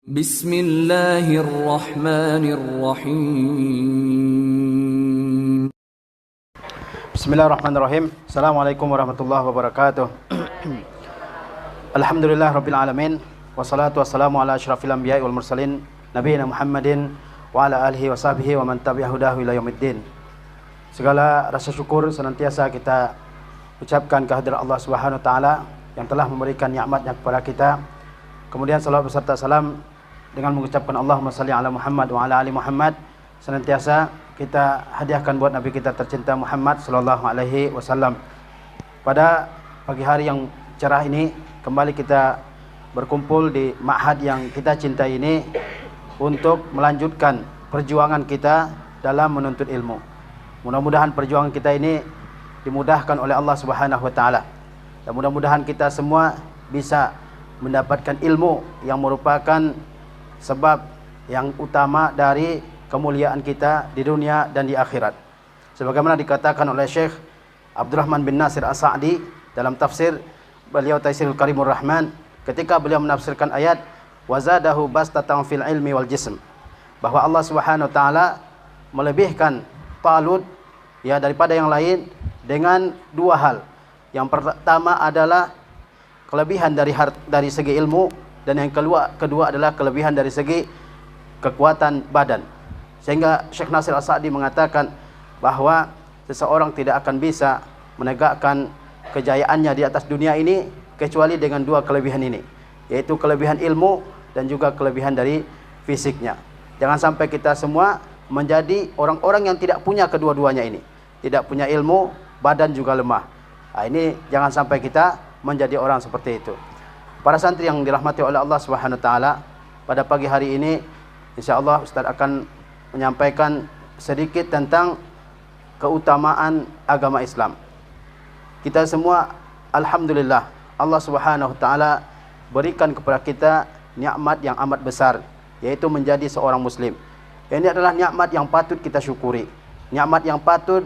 Bismillahirrahmanirrahim. Bismillahirrahmanirrahim. Assalamualaikum warahmatullahi wabarakatuh. Alhamdulillah rabbil alamin. Wassalatu wassalamu ala asyrafil anbiya'i wal mursalin nabiyina Muhammadin wa ala alihi wa sahbihi wa man tabi'a hudahu ila yaumiddin. Segala rasa syukur senantiasa kita ucapkan kehadirat Allah Subhanahu wa taala yang telah memberikan nikmatnya kepada kita. Kemudian salawat beserta salam dengan mengucapkan Allahumma salli ala Muhammad wa ala ali Muhammad senantiasa kita hadiahkan buat Nabi kita tercinta Muhammad sallallahu alaihi wasallam. Pada pagi hari yang cerah ini kembali kita berkumpul di ma'had yang kita cintai ini untuk melanjutkan perjuangan kita dalam menuntut ilmu. Mudah-mudahan perjuangan kita ini dimudahkan oleh Allah Subhanahu wa taala. Dan mudah-mudahan kita semua bisa mendapatkan ilmu yang merupakan sebab yang utama dari kemuliaan kita di dunia dan di akhirat. Sebagaimana dikatakan oleh Syekh Abdurrahman bin Nasir As-Sa'di dalam tafsir beliau Taisirul Karimur Rahman ketika beliau menafsirkan ayat wazadahu bastatan fil ilmi wal jism, bahwa Allah Subhanahu wa taala melebihkan Talut ya daripada yang lain dengan dua hal. Yang pertama adalah kelebihan dari segi ilmu, dan yang kedua adalah kelebihan dari segi kekuatan badan. Sehingga Syekh Nasir As-Sa'di mengatakan bahwa seseorang tidak akan bisa menegakkan kejayaannya di atas dunia ini kecuali dengan dua kelebihan ini, yaitu kelebihan ilmu dan juga kelebihan dari fisiknya. Jangan sampai kita semua menjadi orang-orang yang tidak punya kedua-duanya ini. Tidak punya ilmu, badan juga lemah. Nah, ini jangan sampai kita menjadi orang seperti itu. Para santri yang dirahmati oleh Allah Subhanahu wa taala, pada pagi hari ini insyaallah Ustaz akan menyampaikan sedikit tentang keutamaan agama Islam. Kita semua alhamdulillah Allah Subhanahu wa taala berikan kepada kita nikmat yang amat besar, yaitu menjadi seorang muslim. Ini adalah nikmat yang patut kita syukuri. Nikmat yang patut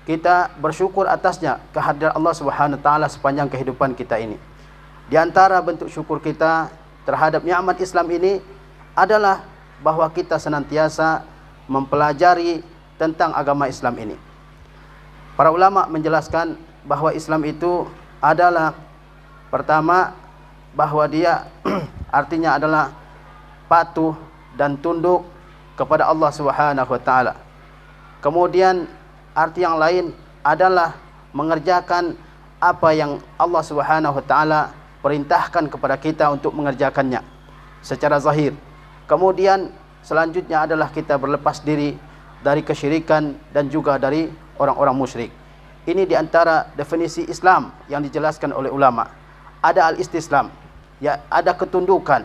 kita bersyukur atasnya kehadirat Allah Subhanahu wa taala sepanjang kehidupan kita ini. Di antara bentuk syukur kita terhadap nikmat Islam ini adalah bahwa kita senantiasa mempelajari tentang agama Islam ini. Para ulama menjelaskan bahwa Islam itu adalah pertama bahwa dia artinya adalah patuh dan tunduk kepada Allah Subhanahu wa taala. Kemudian arti yang lain adalah mengerjakan apa yang Allah Subhanahu wa taala perintahkan kepada kita untuk mengerjakannya secara zahir. Kemudian selanjutnya adalah kita berlepas diri dari kesyirikan dan juga dari orang-orang musyrik. Ini di antara definisi Islam yang dijelaskan oleh ulama. Ada al-istislam, ya, ada ketundukan,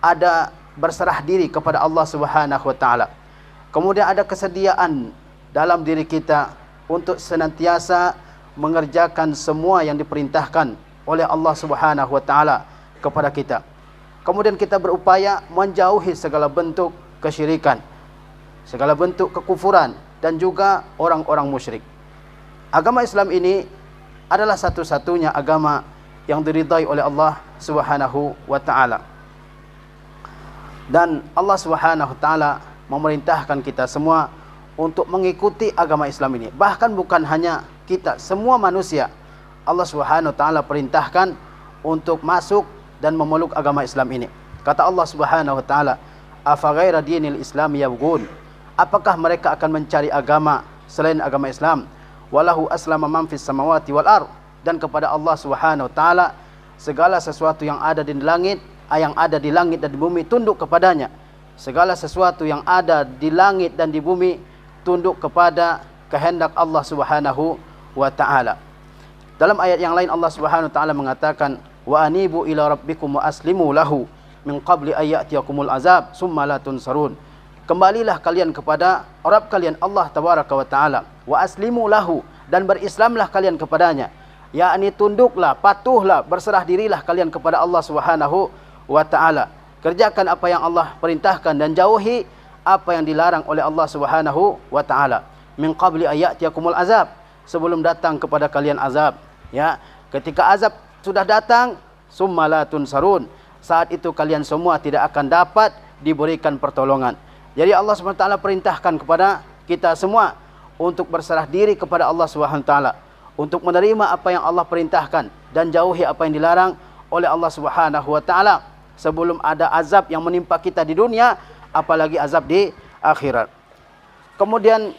ada berserah diri kepada Allah Subhanahu wa taala. Kemudian ada kesediaan dalam diri kita untuk senantiasa mengerjakan semua yang diperintahkan oleh Allah Subhanahu wa taala kepada kita. Kemudian kita berupaya menjauhi segala bentuk kesyirikan, segala bentuk kekufuran dan juga orang-orang musyrik. Agama Islam ini adalah satu-satunya agama yang diridai oleh Allah Subhanahu wa taala. Dan Allah Subhanahu wa taala memerintahkan kita semua untuk mengikuti agama Islam ini. Bahkan bukan hanya kita, semua manusia Allah Subhanahu wa taala perintahkan untuk masuk dan memeluk agama Islam ini. Kata Allah Subhanahu wa taala, "Afa ghaira dinil Islam yabghun?" Apakah mereka akan mencari agama selain agama Islam? Walahu aslama man fis samawati wal ard. Dan kepada Allah Subhanahu wa taala segala sesuatu yang ada di langit, dan di bumi tunduk kepadanya. Segala sesuatu yang ada di langit dan di bumi tunduk kepada kehendak Allah Subhanahu wa taala. Dalam ayat yang lain Allah Subhanahu wa taala mengatakan, "Wa anibu ila rabbikum wa aslimu lahu min qabli ayyatiyakumul azab summa la tunsarun." Kembalilah kalian kepada Rabb kalian Allah tabaraka wa taala, wa aslimu lahu, dan berislamlah kalian kepadanya. Yakni tunduklah, patuhlah, berserah dirilah kalian kepada Allah Subhanahu wa taala. Kerjakan apa yang Allah perintahkan dan jauhi apa yang dilarang oleh Allah Subhanahu wa taala. Min qabli ayyatiyakumul azab, sebelum datang kepada kalian azab. Ya, ketika azab sudah datang, summa la tunsarun, saat itu kalian semua tidak akan dapat diberikan pertolongan. Jadi Allah SWT perintahkan kepada kita semua untuk berserah diri kepada Allah SWT, untuk menerima apa yang Allah perintahkan dan jauhi apa yang dilarang oleh Allah SWT, sebelum ada azab yang menimpa kita di dunia, apalagi azab di akhirat. Kemudian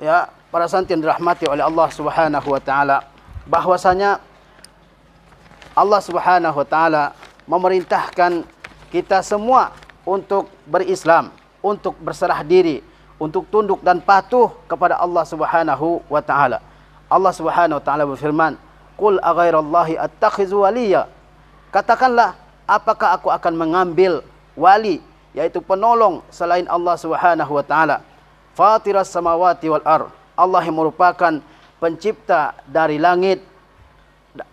ya, para santri yang dirahmati oleh Allah SWT, bahwasanya Allah SWT memerintahkan kita semua untuk berislam, untuk berserah diri, untuk tunduk dan patuh kepada Allah Subhanahu wa taala. Allah Subhanahu wa taala berfirman, "Qul aghairallahi attakhizu waliya." Katakanlah, apakah aku akan mengambil wali, yaitu penolong selain Allah Subhanahu wa taala? Fatiras samawati wal ard. Allah yang merupakan pencipta dari langit,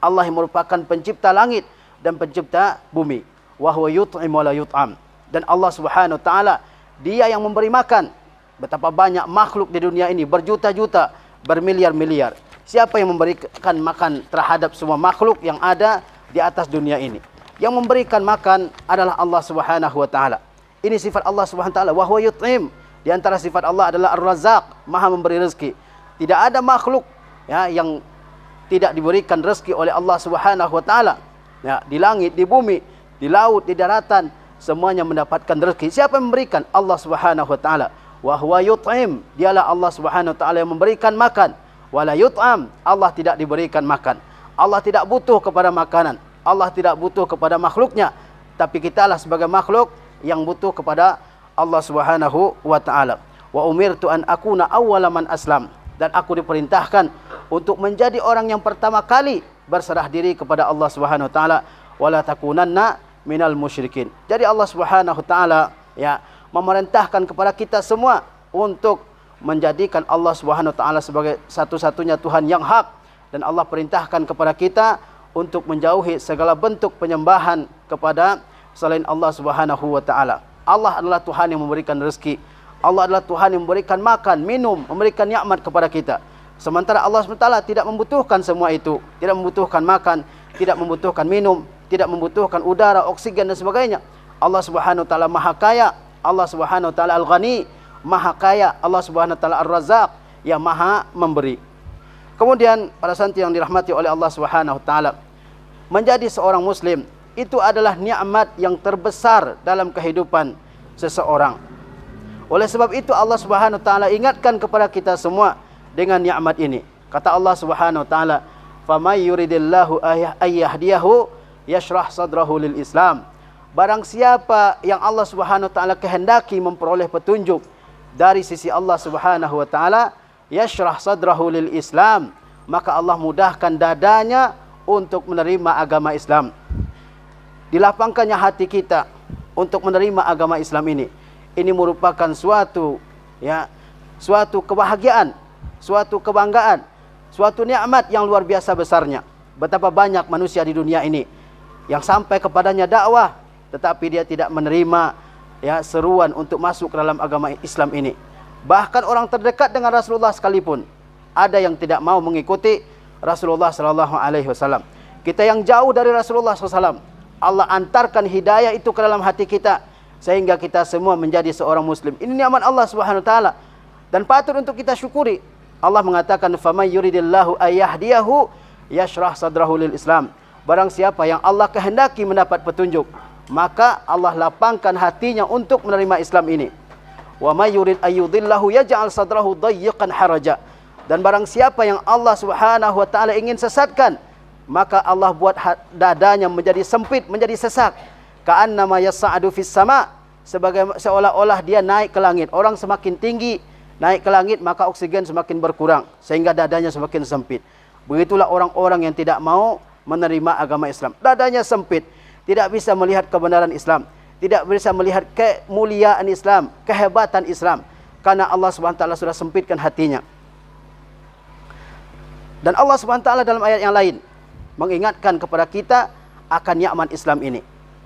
Allah yang merupakan pencipta langit dan pencipta bumi. Wa huwa yut'im wa la yut'am. Dan Allah Subhanahu wa taala, Dia yang memberi makan. Betapa banyak makhluk di dunia ini, berjuta-juta, bermiliar-miliar. Siapa yang memberikan makan terhadap semua makhluk yang ada di atas dunia ini? Yang memberikan makan adalah Allah Subhanahu wa taala. Ini sifat Allah Subhanahu wa taala, wa huwa yut'im. Di antara sifat Allah adalah Ar-Razzaq, Maha memberi rezeki. Tidak ada makhluk ya yang tidak diberikan rezeki oleh Allah Subhanahu wa taala. Ya, di langit, di bumi, di laut, di daratan, semuanya mendapatkan rezeki. Siapa yang memberikan? Allah Subhanahu wa taala. Wa huwa yut'im. Dialah Allah Subhanahu wa taala yang memberikan makan. Wala yut'am. Allah tidak diberikan makan. Allah tidak butuh kepada makanan. Allah tidak butuh kepada makhluknya. Tapi kitalah sebagai makhluk yang butuh kepada Allah Subhanahu wa taala. Wa umirtu an akuna awwala man aslam. Dan aku diperintahkan untuk menjadi orang yang pertama kali berserah diri kepada Allah Subhanahu wa taala. Wala takunanna minal musyrikin. Jadi Allah Subhanahu wa taala ya memerintahkan kepada kita semua untuk menjadikan Allah Subhanahu wa taala sebagai satu-satunya Tuhan yang hak, dan Allah perintahkan kepada kita untuk menjauhi segala bentuk penyembahan kepada selain Allah Subhanahu wa taala. Allah adalah Tuhan yang memberikan rezeki. Allah adalah Tuhan yang memberikan makan, minum, memberikan nikmat kepada kita. Sementara Allah SWT tidak membutuhkan semua itu. Tidak membutuhkan makan, tidak membutuhkan minum, tidak membutuhkan udara, oksigen dan sebagainya. Allah Subhanahu wa taala Maha Kaya. Allah Subhanahu wa taala Al-Ghani, Maha Kaya. Allah Subhanahu wa taala Ar-Razzaq, yang Maha memberi. Kemudian para santri yang dirahmati oleh Allah Subhanahu wa taala, menjadi seorang muslim itu adalah nikmat yang terbesar dalam kehidupan seseorang. Oleh sebab itu Allah Subhanahu wa taala ingatkan kepada kita semua dengan nikmat ini. Kata Allah Subhanahu wa taala, "Famay yuridillahu ayyahdiyahu yashrah sadrahu lil Islam." Barang siapa yang Allah Subhanahu wa taala kehendaki memperoleh petunjuk dari sisi Allah Subhanahu wa taala, yashrah sadrahu lil Islam, maka Allah mudahkan dadanya untuk menerima agama Islam. Dilapangkannya hati kita untuk menerima agama Islam ini. Ini merupakan suatu kebahagiaan, suatu kebanggaan, suatu nikmat yang luar biasa besarnya. Betapa banyak manusia di dunia ini yang sampai kepadanya dakwah, tetapi dia tidak menerima seruan untuk masuk ke dalam agama Islam ini. Bahkan orang terdekat dengan Rasulullah sekalipun ada yang tidak mau mengikuti Rasulullah sallallahu alaihi wasallam. Kita yang jauh dari Rasulullah SAW, Allah antarkan hidayah itu ke dalam hati kita sehingga kita semua menjadi seorang muslim. Ini nikmat Allah Subhanahu wa taala dan patut untuk kita syukuri. Allah mengatakan, "Faman yuridillahu ayyahdiyahu yashrah sadrahu lil Islam." Barang siapa yang Allah kehendaki mendapat petunjuk, maka Allah lapangkan hatinya untuk menerima Islam ini. "Wa may yurid ayyudillahu yaj'al sadrahu dayyiqan haraja." Dan barang siapa yang Allah Subhanahu wa taala ingin sesatkan, maka Allah buat dadanya menjadi sempit, menjadi sesak. Ka'annama yas'adu fis sama, seolah-olah dia naik ke langit. Orang semakin tinggi naik ke langit, maka oksigen semakin berkurang sehingga dadanya semakin sempit. Begitulah orang-orang yang tidak mau menerima agama Islam. Dadanya sempit, tidak bisa melihat kebenaran Islam, tidak bisa melihat kemuliaan Islam, kehebatan Islam, karena Allah Subhanahu wa taala sudah sempitkan hatinya. Dan Allah Subhanahu wa taala dalam ayat yang lain mengingatkan kepada kita akan nikmat Islam ini.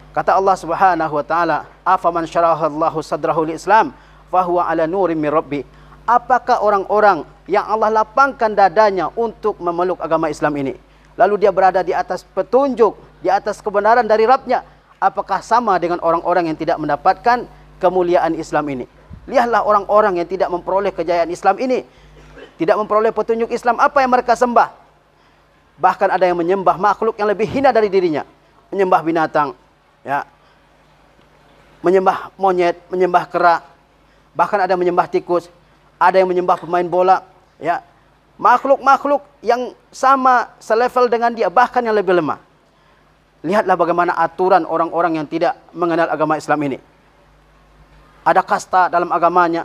Kata Allah Subhanahu wa taala, "Afaman syarahallahu sadrahu lil Islam fa huwa ala nurim min rabbi." Apakah orang-orang yang Allah lapangkan dadanya untuk memeluk agama Islam ini, lalu dia berada di atas petunjuk, di atas kebenaran dari Rabb-Nya? apakah sama dengan orang-orang yang tidak mendapatkan kemuliaan Islam ini? Lihatlah orang-orang yang tidak memperoleh kejayaan Islam ini, tidak memperoleh petunjuk Islam, apa yang mereka sembah? Bahkan ada yang menyembah makhluk yang lebih hina dari dirinya, menyembah binatang, ya, menyembah monyet, menyembah kera, bahkan ada yang menyembah tikus, ada yang menyembah pemain bola, ya, makhluk-makhluk yang sama selevel dengan dia, bahkan yang lebih lemah. Lihatlah bagaimana aturan orang-orang yang tidak mengenal agama Islam ini. Ada kasta dalam agamanya.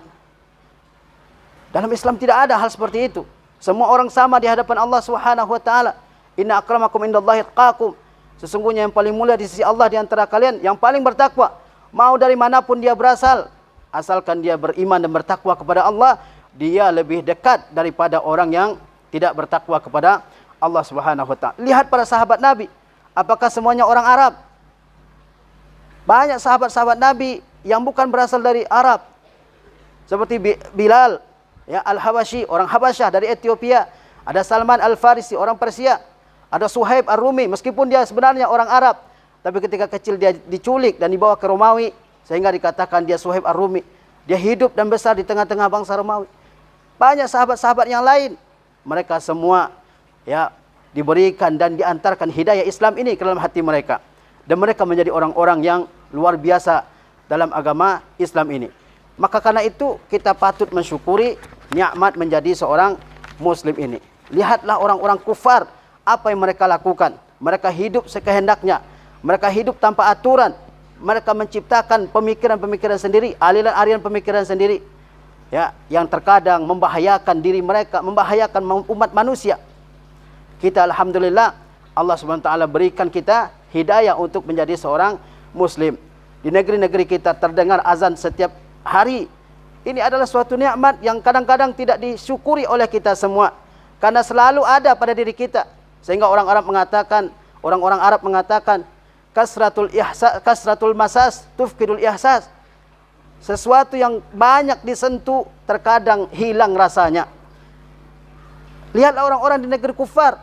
Dalam Islam tidak ada hal seperti itu. Semua orang sama di hadapan Allah Subhanahu wa taala. Inna akramakum indallahi atqakum. Sesungguhnya yang paling mulia di sisi Allah di antara kalian yang paling bertakwa. Mau dari manapun dia berasal, asalkan dia beriman dan bertakwa kepada Allah, dia lebih dekat daripada orang yang tidak bertakwa kepada Allah Subhanahu wa taala. Lihat para sahabat Nabi. Apakah semuanya orang Arab? Banyak sahabat-sahabat Nabi yang bukan berasal dari Arab. Seperti Bilal, ya, Al-Habashi, orang Habasyah dari Ethiopia. Ada Salman Al-Farisi, orang Persia. Ada Suhaib Ar-Rumi, meskipun dia sebenarnya orang Arab, tapi ketika kecil dia diculik dan dibawa ke Romawi, sehingga dikatakan dia Suhaib Ar-Rumi. Dia hidup dan besar di tengah-tengah bangsa Romawi. Banyak sahabat-sahabat yang lain, mereka semua, ya, diberikan dan diantarkan hidayah Islam ini ke dalam hati mereka. Dan mereka menjadi orang-orang yang luar biasa dalam agama Islam ini. Maka karena itu kita patut mensyukuri nikmat menjadi seorang Muslim ini. Lihatlah orang-orang kufar, apa yang mereka lakukan. Mereka hidup sekehendaknya. Mereka hidup tanpa aturan. Mereka menciptakan pemikiran-pemikiran sendiri, aliran-aliran pemikiran sendiri, ya, yang terkadang membahayakan diri mereka, membahayakan umat manusia. Kita alhamdulillah Allah SWT berikan kita hidayah untuk menjadi seorang Muslim. Di negeri-negeri kita terdengar azan setiap hari. Ini adalah suatu nikmat yang kadang-kadang tidak disyukuri oleh kita semua, karena selalu ada pada diri kita. Sehingga orang-orang Arab mengatakan kasratul masas tufkidul ihsas. Sesuatu yang banyak disentuh terkadang hilang rasanya. Lihatlah orang-orang di negeri kufar,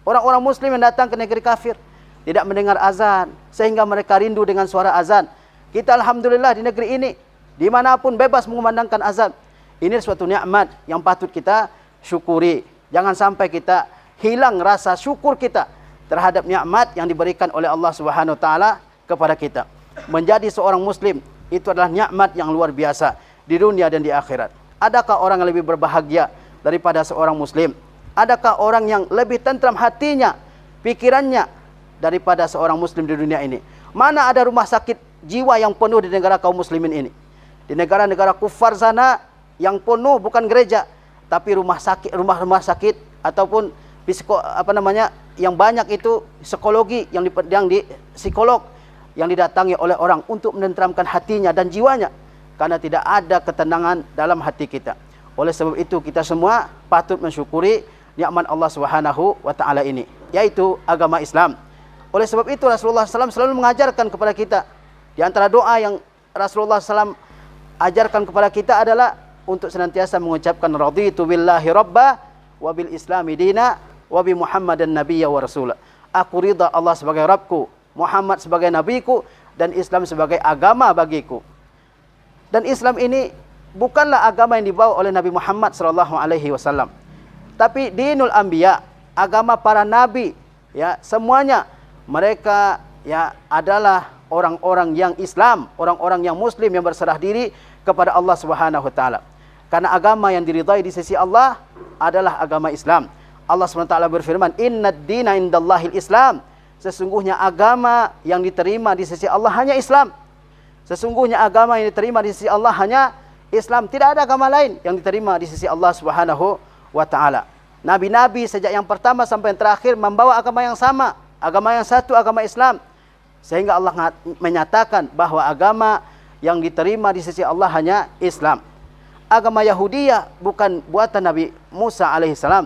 orang-orang Muslim yang datang ke negeri kafir, tidak mendengar azan, sehingga mereka rindu dengan suara azan. Kita alhamdulillah di negeri ini, dimanapun bebas mengumandangkan azan. Ini suatu nikmat yang patut kita syukuri. Jangan sampai kita hilang rasa syukur kita terhadap nikmat yang diberikan oleh Allah Subhanahu wa taala kepada kita. Menjadi seorang Muslim itu adalah nikmat yang luar biasa di dunia dan di akhirat. Adakah orang yang lebih berbahagia daripada seorang Muslim? Adakah orang yang lebih tentram hatinya, pikirannya daripada seorang Muslim di dunia ini? Mana ada rumah sakit jiwa yang penuh di negara kaum muslimin ini? Di negara-negara kufar sana yang penuh bukan gereja, tapi rumah sakit ataupun yang banyak itu psikologi yang di psikolog yang didatangi oleh orang untuk menenteramkan hatinya dan jiwanya, karena tidak ada ketenangan dalam hati kita. Oleh sebab itu kita semua patut mensyukuri nikmat Allah Subhanahu wa taala ini, yaitu agama Islam. Oleh sebab itu Rasulullah SAW selalu mengajarkan kepada kita, di antara doa yang Rasulullah SAW ajarkan kepada kita adalah untuk senantiasa mengucapkan raditu billahi rabba wa bil islami dina wa bi Muhammadan nabiyya wa rasula. Aku ridha Allah sebagai Rabbku, Muhammad sebagai nabiku, dan Islam sebagai agama bagiku. Dan Islam ini bukanlah agama yang dibawa oleh Nabi Muhammad SAW, tapi dinul anbiya, agama para nabi, ya, semuanya mereka, ya, adalah orang-orang yang Islam, orang-orang yang Muslim yang berserah diri kepada Allah Subhanahu wa taala. Karena agama yang diridai di sisi Allah adalah agama Islam. Allah SWT berfirman, "Innad dina indallahil Islam." Sesungguhnya agama yang diterima di sisi Allah hanya Islam. Sesungguhnya agama yang diterima di sisi Allah hanya Islam. Tidak ada agama lain yang diterima di sisi Allah Subhanahu wa taala. Nabi-nabi sejak yang pertama sampai yang terakhir membawa agama yang sama, agama yang satu, agama Islam. Sehingga Allah menyatakan bahwa agama yang diterima di sisi Allah hanya Islam. Agama Yahudiyah bukan buatan Nabi Musa alaihissalam.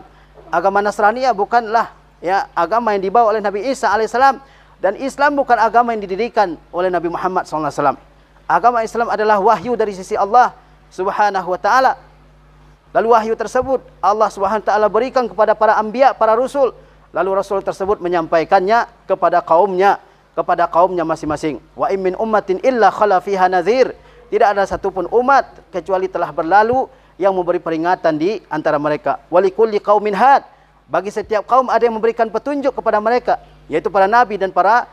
Agama Nasraniyah bukanlah, ya, agama yang dibawa oleh Nabi Isa alaihissalam. Dan Islam bukan agama yang didirikan oleh Nabi Muhammad SAW. Agama Islam adalah wahyu dari sisi Allah Subhanahu wa taala. Lalu wahyu tersebut Allah Subhanahu wa taala berikan kepada para anbiya, para rasul. Lalu rasul tersebut menyampaikannya kepada kaumnya kepada kaumnya masing-masing. Wa in min ummatin illa khala fiha nadhir. Tidak ada satupun umat kecuali telah berlalu yang memberi peringatan di antara mereka. Wa likulli qaumin had. Bagi setiap kaum ada yang memberikan petunjuk kepada mereka, yaitu para nabi dan para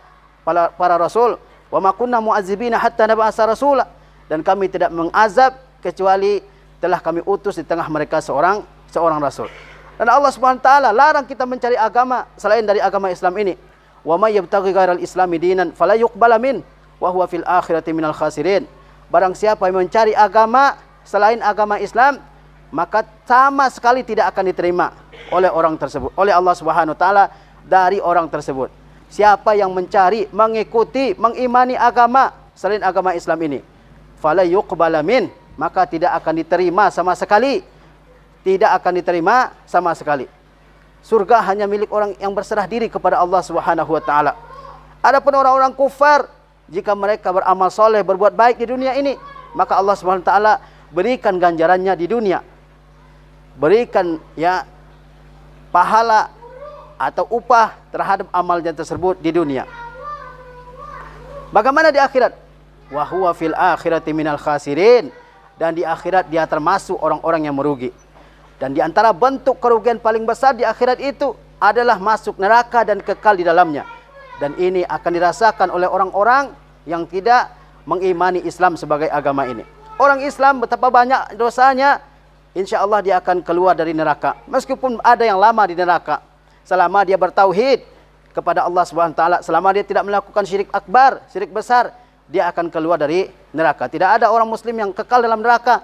rasul. Wa ma kunna mu'azzibina hatta nab'atsa rasula. Dan kami tidak mengazab kecuali telah kami utus di tengah mereka seorang rasul. Dan Allah Subhanahu wa taala larang kita mencari agama selain dari agama Islam ini. Wa may yabtaghi ghairal islami dinan fala yuqbala min wa huwa fil akhirati minal khasirin. Barang siapa yang mencari agama selain agama Islam, maka sama sekali tidak akan diterima oleh orang tersebut, oleh Allah Subhanahu wa taala dari orang tersebut. Siapa yang mencari, mengikuti, mengimani agama selain agama Islam ini, fala yuqbala min, maka tidak akan diterima sama sekali. Tidak akan diterima sama sekali. Surga hanya milik orang yang berserah diri kepada Allah Subhanahu wa taala. Adapun orang-orang kufar, jika mereka beramal soleh, berbuat baik di dunia ini, maka Allah Subhanahu wa taala berikan ganjarannya di dunia. Berikan pahala atau upah terhadap amalnya tersebut di dunia. Bagaimana di akhirat? Wa huwa fil akhirati minal khasirin. Dan di akhirat dia termasuk orang-orang yang merugi. Dan di antara bentuk kerugian paling besar di akhirat itu adalah masuk neraka dan kekal di dalamnya. Dan ini akan dirasakan oleh orang-orang yang tidak mengimani Islam sebagai agama ini. Orang Islam betapa banyak dosanya, insya Allah dia akan keluar dari neraka. Meskipun ada yang lama di neraka, selama dia bertauhid kepada Allah Subhanahu wa taala, selama dia tidak melakukan syirik akbar, syirik besar, dia akan keluar dari neraka. Tidak ada orang muslim yang kekal dalam neraka.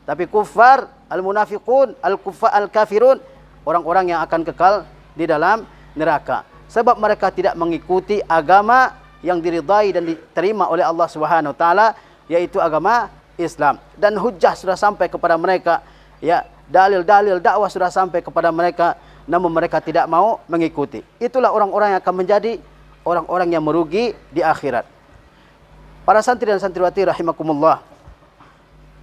Tapi kufar, al-munafiqun, al-kafirun, orang-orang yang akan kekal di dalam neraka. Sebab mereka tidak mengikuti agama yang diridai dan diterima oleh Allah Subhanahu wa taala, yaitu agama Islam. Dan hujjah sudah sampai kepada mereka, dalil-dalil dakwah sudah sampai kepada mereka, namun mereka tidak mau mengikuti. Itulah orang-orang yang akan menjadi orang-orang yang merugi di akhirat. Para santri dan santriwati rahimakumullah,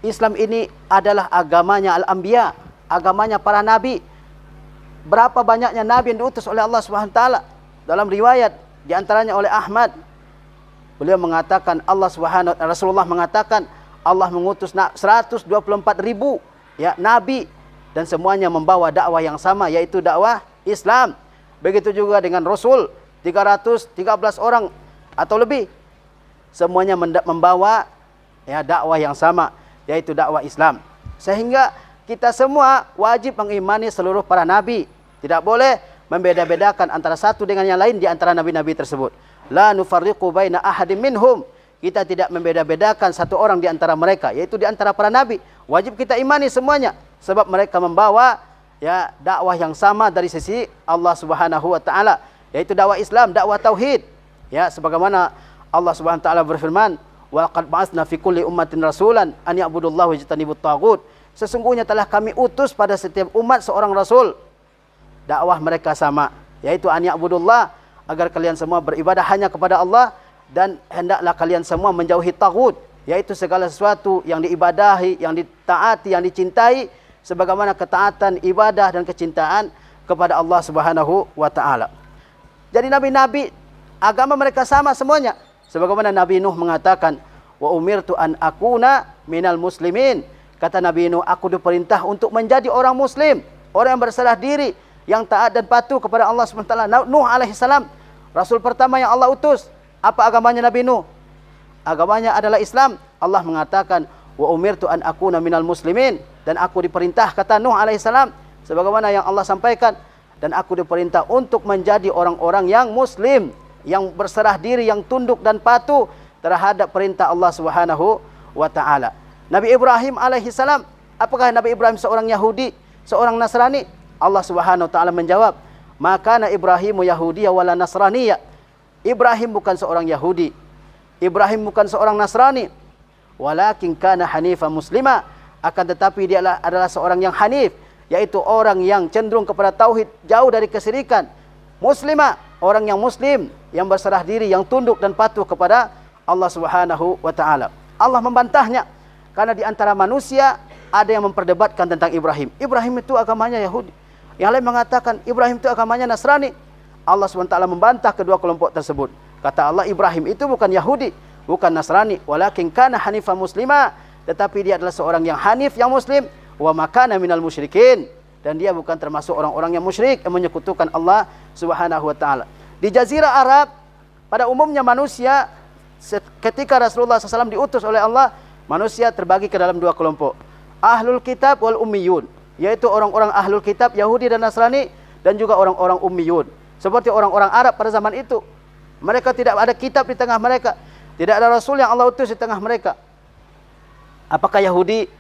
Islam ini adalah agamanya al-anbiya, agamanya para nabi. Berapa banyaknya nabi yang diutus oleh Allah Subhanahu wa taala? Dalam riwayat di antaranya oleh Ahmad, beliau mengatakan Rasulullah mengatakan Allah mengutus 124.000 nabi, dan semuanya membawa dakwah yang sama, yaitu dakwah Islam. Begitu juga dengan Rasul 313 orang atau lebih, semuanya membawa dakwah yang sama, yaitu dakwah Islam. Sehingga kita semua wajib mengimani seluruh para nabi. Tidak boleh membeda-bedakan antara satu dengan yang lain di antara nabi-nabi tersebut. La nufarriqu baina ahadin minhum. Kita tidak membeda-bedakan satu orang di antara mereka, yaitu di antara para nabi. Wajib kita imani semuanya, sebab mereka membawa dakwah yang sama dari sisi Allah Subhanahu wa taala, yaitu dakwah Islam, dakwah tauhid. Sebagaimana Allah Subhanahu wa taala berfirman, wa qad ba'atsna fi kulli ummatin rasulan an ya'budullaha wa yajtanibut taghut. Sesungguhnya telah kami utus pada setiap umat seorang rasul. Dakwah mereka sama, yaitu an ya'budullah, agar kalian semua beribadah hanya kepada Allah, dan hendaklah kalian semua menjauhi taghut, yaitu segala sesuatu yang diibadahi, yang ditaati, yang dicintai, sebagaimana ketaatan, ibadah dan kecintaan kepada Allah Subhanahu wa taala. Jadi nabi-nabi agama mereka sama semuanya. Sebagaimana Nabi Nuh mengatakan, wa umirtu an akuna minal muslimin. Kata Nabi Nuh, aku diperintah untuk menjadi orang muslim, orang yang berserah diri, yang taat dan patuh kepada Allah SWT. Nuh alaihissalam, Rasul pertama yang Allah utus. Apa agamanya Nabi Nuh? Agamanya adalah Islam. Allah mengatakan, wa umirtu an akuna minal muslimin. Dan aku diperintah, kata Nuh alaihissalam, sebagaimana yang Allah sampaikan, dan aku diperintah untuk menjadi orang-orang yang muslim, yang berserah diri, yang tunduk dan patuh terhadap perintah Allah Subhanahu wa taala. Nabi Ibrahim alaihissalam, apakah Nabi Ibrahim seorang Yahudi, seorang Nasrani? Allah Subhanahu wa taala menjawab, maka Ibrahimu Yahudiyya wala Nasraniyya. Ibrahim bukan seorang Yahudi, Ibrahim bukan seorang Nasrani, walakin kana hanifan muslima, akan tetapi dia adalah seorang yang hanif, yaitu orang yang cenderung kepada tauhid, jauh dari kesyirikan. Muslimah, orang yang muslim, yang berserah diri, yang tunduk dan patuh kepada Allah Subhanahu wa taala. Allah membantahnya karena di antara manusia ada yang memperdebatkan tentang Ibrahim. Ibrahim itu agamanya Yahudi, yang lain mengatakan Ibrahim itu agamanya Nasrani. Allah SWT membantah kedua kelompok tersebut. Kata Allah, Ibrahim itu bukan Yahudi, bukan Nasrani, walakin kana hanifan muslima, tetapi dia adalah seorang yang hanif, yang muslim, wa makana minal musyrikin, dan dia bukan termasuk orang-orang yang musyrik yang menyekutukan Allah Subhanahu wa taala. Di jazirah Arab, pada umumnya manusia ketika Rasulullah SAW diutus oleh Allah, manusia terbagi ke dalam dua kelompok. Ahlul kitab wal ummiyun, yaitu orang-orang ahlul kitab, Yahudi dan Nasrani, dan juga orang-orang ummiyun, seperti orang-orang Arab pada zaman itu. Mereka tidak ada kitab di tengah mereka, tidak ada Rasul yang Allah utus di tengah mereka. Apakah Yahudi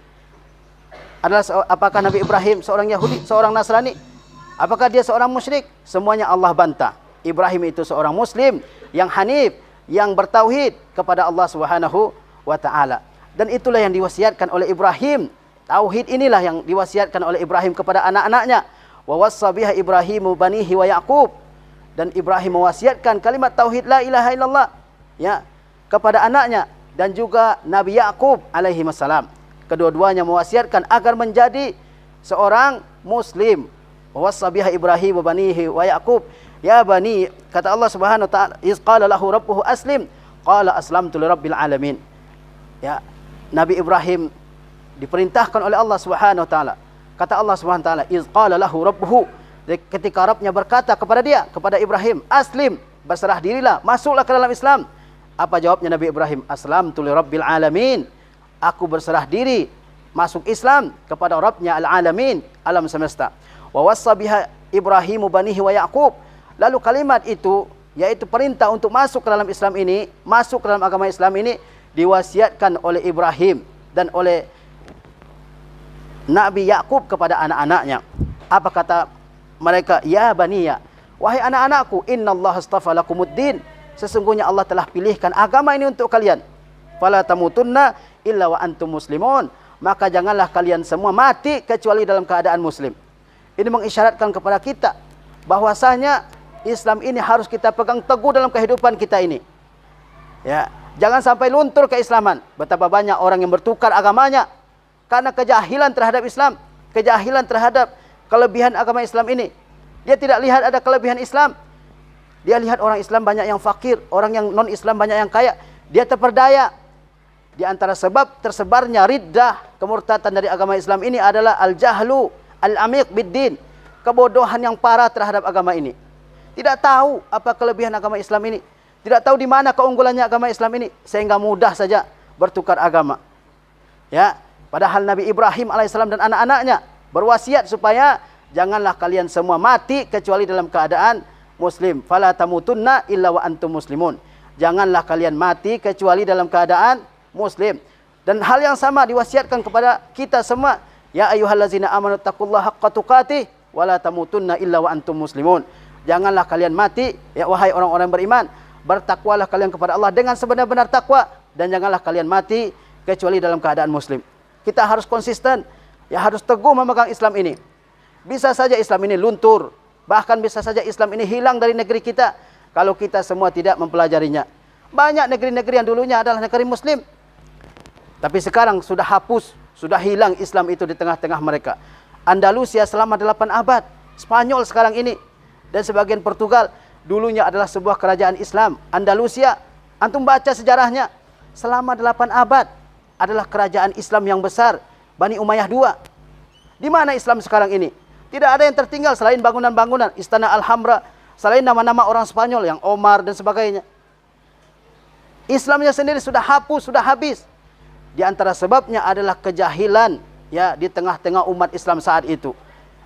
apakah Nabi Ibrahim seorang Yahudi, seorang Nasrani? Apakah dia seorang musyrik? Semuanya Allah bantah. Ibrahim itu seorang muslim yang hanif, yang bertauhid kepada Allah Subhanahu wa taala. Dan itulah yang diwasiatkan oleh Ibrahim. Tauhid inilah yang diwasiatkan oleh Ibrahim kepada anak-anaknya. Wa wassa biha Ibrahimu banihi wa Yaqub. Dan Ibrahim mewasiatkan kalimat tauhid la ilaha illallah, ya, kepada anaknya dan juga Nabi Yaqub alaihi wassalam. Kedua-duanya mewasiatkan agar menjadi seorang muslim. Wa wassa biha Ibrahim wa banihi wa Yaqub. Ya bani, kata Allah Subhanahu wa taala, iz qala lahu rabbuhu aslim, qala aslamtu lirabbil alamin. Ya, Nabi Ibrahim diperintahkan oleh Allah Subhanahu wa taala. Kata Allah Subhanahu wa taala, iz qala lahu rabbuhu, ketika Rabbnya berkata kepada dia, kepada Ibrahim, aslim, berserah dirilah, masuklah ke dalam Islam. Apa jawabnya Nabi Ibrahim? Aslamtu lirabbil alamin. Aku berserah diri masuk Islam kepada Rabbnya al-alamin, alam semesta. Wa wassa biha Ibrahimu banihi wa Yaqub. Lalu kalimat itu, yaitu perintah untuk masuk ke dalam Islam ini, masuk ke dalam agama Islam ini, diwasiatkan oleh Ibrahim dan oleh Nabi Yaqub kepada anak-anaknya. Apa kata mereka? Ya baniya, wahai anak-anakku, innallaha astafa lakumuddin, sesungguhnya Allah telah pilihkan agama ini untuk kalian. Fala tamutunna illa wa antum muslimun, maka janganlah kalian semua mati kecuali dalam keadaan muslim. Ini mengisyaratkan kepada kita bahwasanya Islam ini harus kita pegang teguh dalam kehidupan kita ini. Ya, jangan sampai luntur keislaman. Betapa banyak orang yang bertukar agamanya karena kejahilan terhadap Islam, kejahilan terhadap kelebihan agama Islam ini. Dia tidak lihat ada kelebihan Islam. Dia lihat orang Islam banyak yang fakir, orang yang non-Islam banyak yang kaya. Dia terperdaya. Di antara sebab tersebarnya riddah, kemurtadan dari agama Islam ini adalah al-jahlu al-amiq bid-din, kebodohan yang parah terhadap agama ini. Tidak tahu apa kelebihan agama Islam ini, tidak tahu di mana keunggulannya agama Islam ini, sehingga mudah saja bertukar agama. Ya, padahal Nabi Ibrahim alaihissalam dan anak-anaknya berwasiat supaya janganlah kalian semua mati kecuali dalam keadaan muslim. Fala tamutunna illa wa antum muslimun. Janganlah kalian mati kecuali dalam keadaan muslim. Dan hal yang sama diwasiatkan kepada kita semua. Ya ayyuhallazina amanu taqullaha haqqa tuqatih wa la tamutunna illa wa antum muslimun. Janganlah kalian mati, ya wahai orang-orang beriman, bertakwalah kalian kepada Allah dengan sebenar-benar takwa, dan janganlah kalian mati kecuali dalam keadaan muslim. Kita harus konsisten, ya harus teguh memegang Islam ini. Bisa saja Islam ini luntur, bahkan bisa saja Islam ini hilang dari negeri kita kalau kita semua tidak mempelajarinya. Banyak negeri-negeri yang dulunya adalah negeri muslim, tapi sekarang sudah hapus, sudah hilang Islam itu di tengah-tengah mereka. Andalusia selama 8 abad, Spanyol sekarang ini, dan sebagian Portugal dulunya adalah sebuah kerajaan Islam. Andalusia, antum baca sejarahnya, selama 8 abad adalah kerajaan Islam yang besar, Bani Umayyah II. Di mana Islam sekarang ini? Tidak ada yang tertinggal selain bangunan-bangunan, Istana Alhambra, selain nama-nama orang Spanyol yang Omar dan sebagainya. Islamnya sendiri sudah hapus, sudah habis. Di antara sebabnya adalah kejahilan, ya, di tengah-tengah umat Islam saat itu.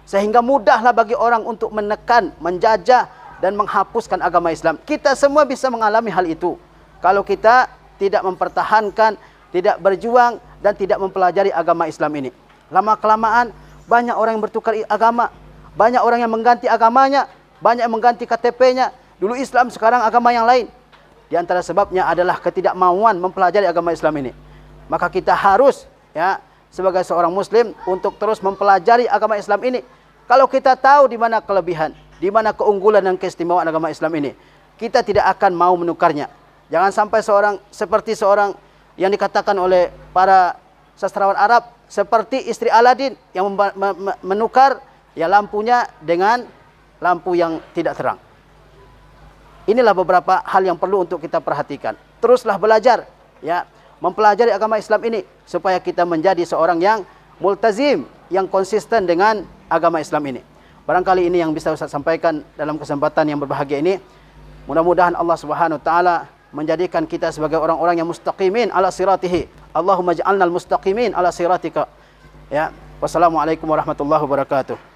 Sehingga mudahlah bagi orang untuk menekan, menjajah, dan menghapuskan agama Islam. Kita semua bisa mengalami hal itu kalau kita tidak mempertahankan, tidak berjuang, dan tidak mempelajari agama Islam ini. Lama-kelamaan banyak orang yang bertukar agama, banyak orang yang mengganti agamanya, banyak yang mengganti KTP-nya. Dulu Islam, sekarang agama yang lain. Di antara sebabnya adalah ketidakmauan mempelajari agama Islam ini. Maka kita harus, ya, sebagai seorang muslim untuk terus mempelajari agama Islam ini. Kalau kita tahu di mana kelebihan, di mana keunggulan dan keistimewaan agama Islam ini, kita tidak akan mau menukarnya. Jangan sampai seperti seorang yang dikatakan oleh para sastrawan Arab, seperti istri Aladin yang menukar, ya, lampunya dengan lampu yang tidak terang. inilah beberapa hal yang perlu untuk kita perhatikan. Teruslah belajar, ya, mempelajari agama Islam ini supaya kita menjadi seorang yang multazim, yang konsisten dengan agama Islam ini. Barangkali ini yang bisa Ustaz sampaikan dalam kesempatan yang berbahagia ini. Mudah-mudahan Allah Subhanahu wa taala menjadikan kita sebagai orang-orang yang mustaqimin ala siratihi. Allahumma ja'alnal mustaqimin ala siratika. Ya, wassalamualaikum warahmatullahi wabarakatuh.